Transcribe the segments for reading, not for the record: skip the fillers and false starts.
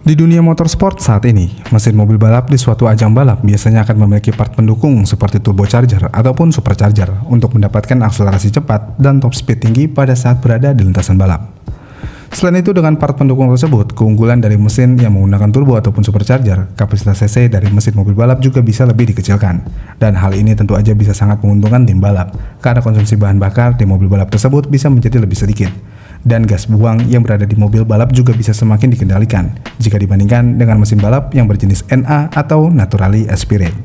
Di dunia motorsport saat ini, mesin mobil balap di suatu ajang balap biasanya akan memiliki part pendukung seperti turbocharger ataupun supercharger untuk mendapatkan akselerasi cepat dan top speed tinggi pada saat berada di lintasan balap. Selain itu, dengan part pendukung tersebut, keunggulan dari mesin yang menggunakan turbo ataupun supercharger, kapasitas cc dari mesin mobil balap juga bisa lebih dikecilkan. Dan hal ini tentu aja bisa sangat menguntungkan tim balap, karena konsumsi bahan bakar di mobil balap tersebut bisa menjadi lebih sedikit. Dan gas buang yang berada di mobil balap juga bisa semakin dikendalikan jika dibandingkan dengan mesin balap yang berjenis NA atau Naturally Aspirated.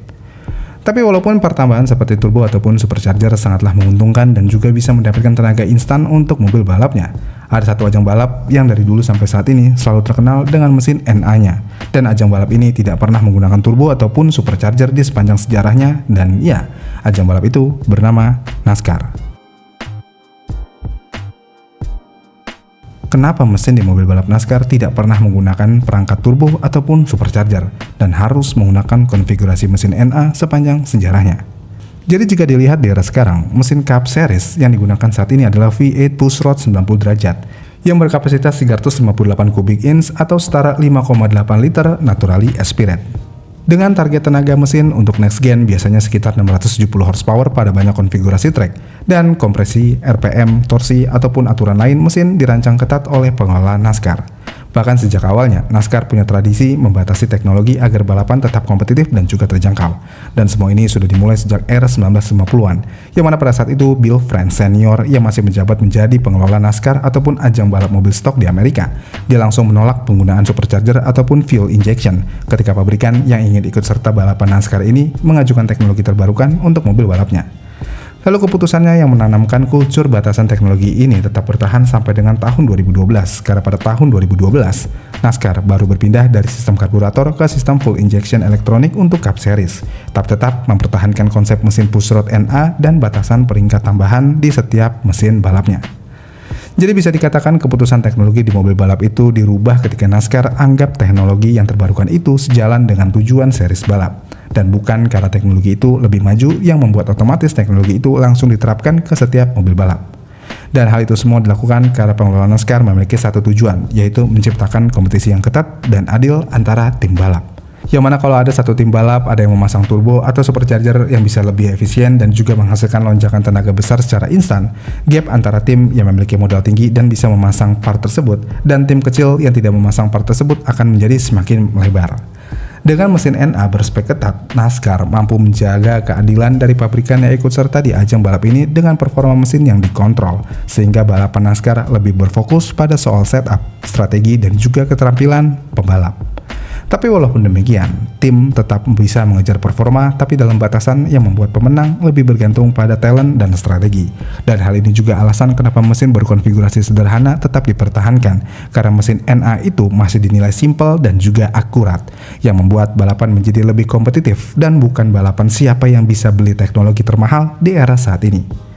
Tapi walaupun pertambahan seperti turbo ataupun supercharger sangatlah menguntungkan dan juga bisa mendapatkan tenaga instan untuk mobil balapnya, ada satu ajang balap yang dari dulu sampai saat ini selalu terkenal dengan mesin NA-nya. Dan ajang balap ini tidak pernah menggunakan turbo ataupun supercharger di sepanjang sejarahnya, dan ya, ajang balap itu bernama NASCAR. Kenapa mesin di mobil balap NASCAR tidak pernah menggunakan perangkat turbo ataupun supercharger dan harus menggunakan konfigurasi mesin NA sepanjang sejarahnya? Jadi jika dilihat di era sekarang, mesin Cup Series yang digunakan saat ini adalah V8 pushrod 90 derajat yang berkapasitas 358 cubic inch atau setara 5,8 liter Naturally Aspirated. Dengan target tenaga mesin untuk next gen biasanya sekitar 670 horsepower pada banyak konfigurasi track, dan kompresi, RPM, torsi, ataupun aturan lain mesin dirancang ketat oleh pengelola NASCAR. Bahkan sejak awalnya, NASCAR punya tradisi membatasi teknologi agar balapan tetap kompetitif dan juga terjangkau. Dan semua ini sudah dimulai sejak era 1950-an, yang mana pada saat itu Bill France Senior yang masih menjabat menjadi pengelola NASCAR ataupun ajang balap mobil stok di Amerika, dia langsung menolak penggunaan supercharger ataupun fuel injection ketika pabrikan yang ingin ikut serta balapan NASCAR ini mengajukan teknologi terbarukan untuk mobil balapnya. Lalu keputusannya yang menanamkan kultur batasan teknologi ini tetap bertahan sampai dengan tahun 2012, karena pada tahun 2012, NASCAR baru berpindah dari sistem karburator ke sistem full injection elektronik untuk Cup Series, tapi tetap mempertahankan konsep mesin pushrod NA dan batasan peringkat tambahan di setiap mesin balapnya. Jadi bisa dikatakan keputusan teknologi di mobil balap itu dirubah ketika NASCAR anggap teknologi yang terbarukan itu sejalan dengan tujuan series balap, dan bukan karena teknologi itu lebih maju yang membuat otomatis teknologi itu langsung diterapkan ke setiap mobil balap. Dan hal itu semua dilakukan karena pengelola NASCAR memiliki satu tujuan, yaitu menciptakan kompetisi yang ketat dan adil antara tim balap. Yang mana kalau ada satu tim balap ada yang memasang turbo atau supercharger yang bisa lebih efisien dan juga menghasilkan lonjakan tenaga besar secara instan, gap antara tim yang memiliki modal tinggi dan bisa memasang part tersebut dan tim kecil yang tidak memasang part tersebut akan menjadi semakin melebar. Dengan mesin NA berspek ketat, NASCAR mampu menjaga keadilan dari pabrikan yang ikut serta di ajang balap ini dengan performa mesin yang dikontrol, sehingga balapan NASCAR lebih berfokus pada soal setup, strategi, dan juga keterampilan pembalap. Tapi walaupun demikian, tim tetap bisa mengejar performa, tapi dalam batasan yang membuat pemenang lebih bergantung pada talent dan strategi. Dan hal ini juga alasan kenapa mesin berkonfigurasi sederhana tetap dipertahankan, karena mesin NA itu masih dinilai simpel dan juga akurat, yang membuat balapan menjadi lebih kompetitif dan bukan balapan siapa yang bisa beli teknologi termahal di era saat ini.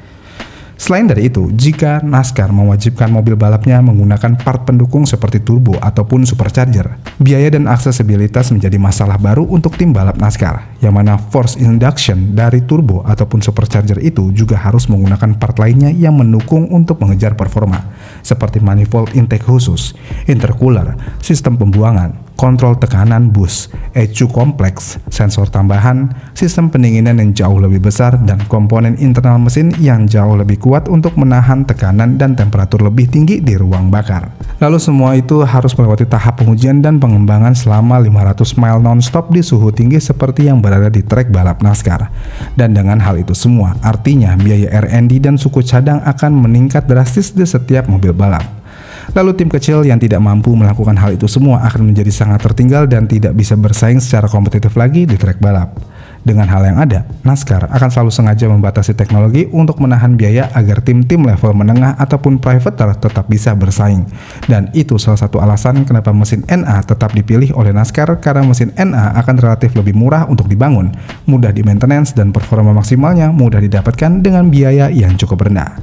Selain dari itu, jika NASCAR mewajibkan mobil balapnya menggunakan part pendukung seperti turbo ataupun supercharger, biaya dan aksesibilitas menjadi masalah baru untuk tim balap NASCAR, yang mana force induction dari turbo ataupun supercharger itu juga harus menggunakan part lainnya yang mendukung untuk mengejar performa, seperti manifold intake khusus, intercooler, sistem pembuangan, kontrol tekanan bus, ECU kompleks, sensor tambahan, sistem pendinginan yang jauh lebih besar, dan komponen internal mesin yang jauh lebih kuat untuk menahan tekanan dan temperatur lebih tinggi di ruang bakar. Lalu semua itu harus melewati tahap pengujian dan pengembangan selama 500 mile non-stop di suhu tinggi seperti yang berada di trek balap NASCAR. Dan dengan hal itu semua, artinya biaya R&D dan suku cadang akan meningkat drastis di setiap mobil balap. Lalu tim kecil yang tidak mampu melakukan hal itu semua akan menjadi sangat tertinggal dan tidak bisa bersaing secara kompetitif lagi di trek balap. Dengan hal yang ada, NASCAR akan selalu sengaja membatasi teknologi untuk menahan biaya agar tim-tim level menengah ataupun privater tetap bisa bersaing. Dan itu salah satu alasan kenapa mesin NA tetap dipilih oleh NASCAR, karena mesin NA akan relatif lebih murah untuk dibangun, mudah di maintenance, dan performa maksimalnya mudah didapatkan dengan biaya yang cukup rendah.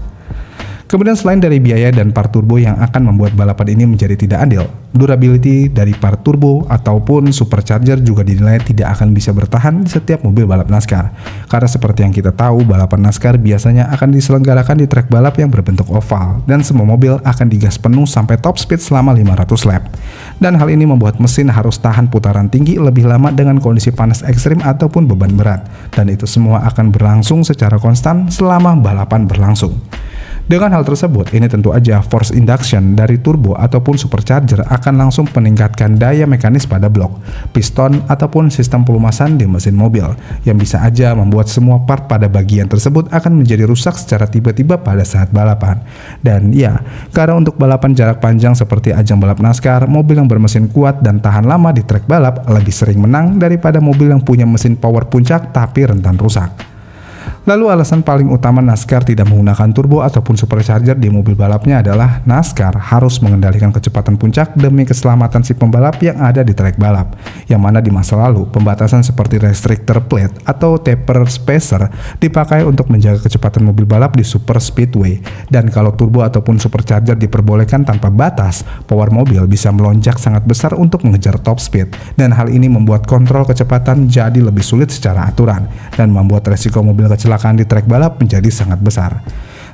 Kemudian selain dari biaya dan part turbo yang akan membuat balapan ini menjadi tidak adil, durability dari part turbo ataupun supercharger juga dinilai tidak akan bisa bertahan di setiap mobil balap NASCAR. Karena seperti yang kita tahu, balapan NASCAR biasanya akan diselenggarakan di trek balap yang berbentuk oval dan semua mobil akan digas penuh sampai top speed selama 500 lap. Dan hal ini membuat mesin harus tahan putaran tinggi lebih lama dengan kondisi panas ekstrim ataupun beban berat. Dan itu semua akan berlangsung secara konstan selama balapan berlangsung. Dengan hal tersebut, ini tentu aja force induction dari turbo ataupun supercharger akan langsung meningkatkan daya mekanis pada blok, piston, ataupun sistem pelumasan di mesin mobil, yang bisa aja membuat semua part pada bagian tersebut akan menjadi rusak secara tiba-tiba pada saat balapan. Dan ya, karena untuk balapan jarak panjang seperti ajang balap NASCAR, mobil yang bermesin kuat dan tahan lama di trek balap lebih sering menang daripada mobil yang punya mesin power puncak tapi rentan rusak. Lalu alasan paling utama NASCAR tidak menggunakan turbo ataupun supercharger di mobil balapnya adalah NASCAR harus mengendalikan kecepatan puncak demi keselamatan si pembalap yang ada di trek balap. Yang mana di masa lalu, pembatasan seperti restrictor plate atau taper spacer dipakai untuk menjaga kecepatan mobil balap di super speedway. Dan kalau turbo ataupun supercharger diperbolehkan tanpa batas, power mobil bisa melonjak sangat besar untuk mengejar top speed. Dan hal ini membuat kontrol kecepatan jadi lebih sulit secara aturan dan membuat resiko mobil kecelakaan di trek balap menjadi sangat besar.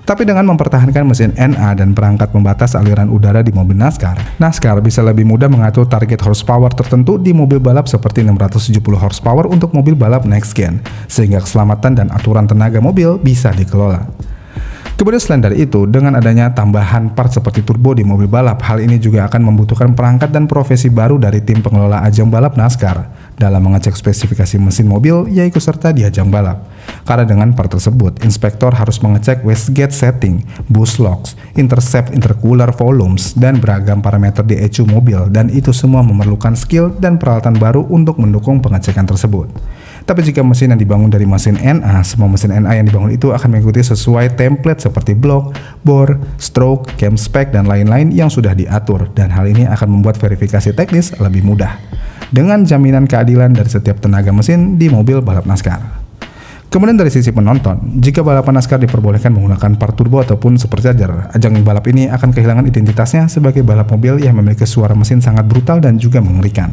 Tapi dengan mempertahankan mesin NA dan perangkat pembatas aliran udara di mobil NASCAR bisa lebih mudah mengatur target horsepower tertentu di mobil balap seperti 670 horsepower untuk mobil balap next gen, sehingga keselamatan dan aturan tenaga mobil bisa dikelola. Kemudian selain dari itu, dengan adanya tambahan part seperti turbo di mobil balap, hal ini juga akan membutuhkan perangkat dan profesi baru dari tim pengelola ajang balap NASCAR dalam mengecek spesifikasi mesin mobil yang ikut serta di ajang balap. Karena dengan part tersebut, inspektor harus mengecek wastegate setting, boost locks, intercept intercooler volumes, dan beragam parameter di ECU mobil, dan itu semua memerlukan skill dan peralatan baru untuk mendukung pengecekan tersebut. Tapi jika mesin yang dibangun dari mesin NA, semua mesin NA yang dibangun itu akan mengikuti sesuai template seperti blok, bore, stroke, cam spec, dan lain-lain yang sudah diatur. Dan hal ini akan membuat verifikasi teknis lebih mudah, dengan jaminan keadilan dari setiap tenaga mesin di mobil balap NASCAR. Kemudian dari sisi penonton, jika balapan NASCAR diperbolehkan menggunakan part turbo ataupun supercharger, ajang balap ini akan kehilangan identitasnya sebagai balap mobil yang memiliki suara mesin sangat brutal dan juga mengerikan.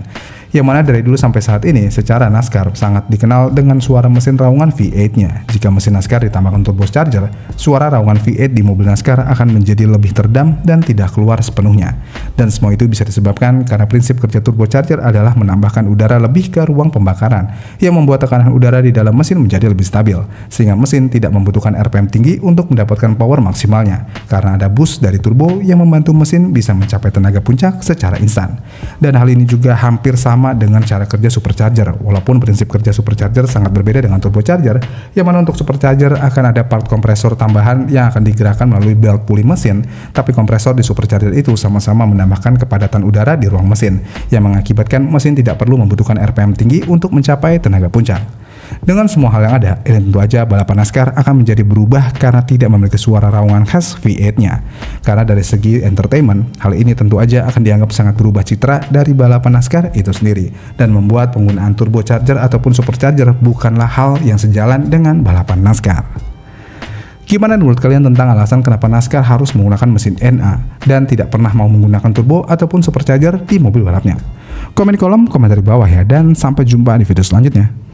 Yang mana dari dulu sampai saat ini, secara NASCAR sangat dikenal dengan suara mesin raungan V8-nya. Jika mesin NASCAR ditambahkan turbocharger, suara raungan V8 di mobil NASCAR akan menjadi lebih teredam dan tidak keluar sepenuhnya. Dan semua itu bisa disebabkan karena prinsip kerja turbocharger adalah menambahkan udara lebih ke ruang pembakaran, yang membuat tekanan udara di dalam mesin menjadi lebih stabil, sehingga mesin tidak membutuhkan RPM tinggi untuk mendapatkan power maksimalnya, karena ada boost dari turbo yang membantu mesin bisa mencapai tenaga puncak secara instan. Dan hal ini juga hampir sama dengan cara kerja supercharger, walaupun prinsip kerja supercharger sangat berbeda dengan turbocharger, yang mana untuk supercharger akan ada part kompresor tambahan yang akan digerakkan melalui belt pulley mesin, tapi kompresor di supercharger itu sama-sama menambahkan kepadatan udara di ruang mesin, yang mengakibatkan mesin tidak perlu membutuhkan RPM tinggi untuk mencapai tenaga puncak. Dengan semua hal yang ada, ini tentu aja balapan NASCAR akan menjadi berubah karena tidak memiliki suara raungan khas V8-nya. Karena dari segi entertainment, hal ini tentu aja akan dianggap sangat berubah citra dari balapan NASCAR itu sendiri, dan membuat penggunaan turbocharger ataupun supercharger bukanlah hal yang sejalan dengan balapan NASCAR. Gimana menurut kalian tentang alasan kenapa NASCAR harus menggunakan mesin NA dan tidak pernah mau menggunakan turbo ataupun supercharger di mobil balapnya? Komen di kolom komentar di bawah ya, dan sampai jumpa di video selanjutnya.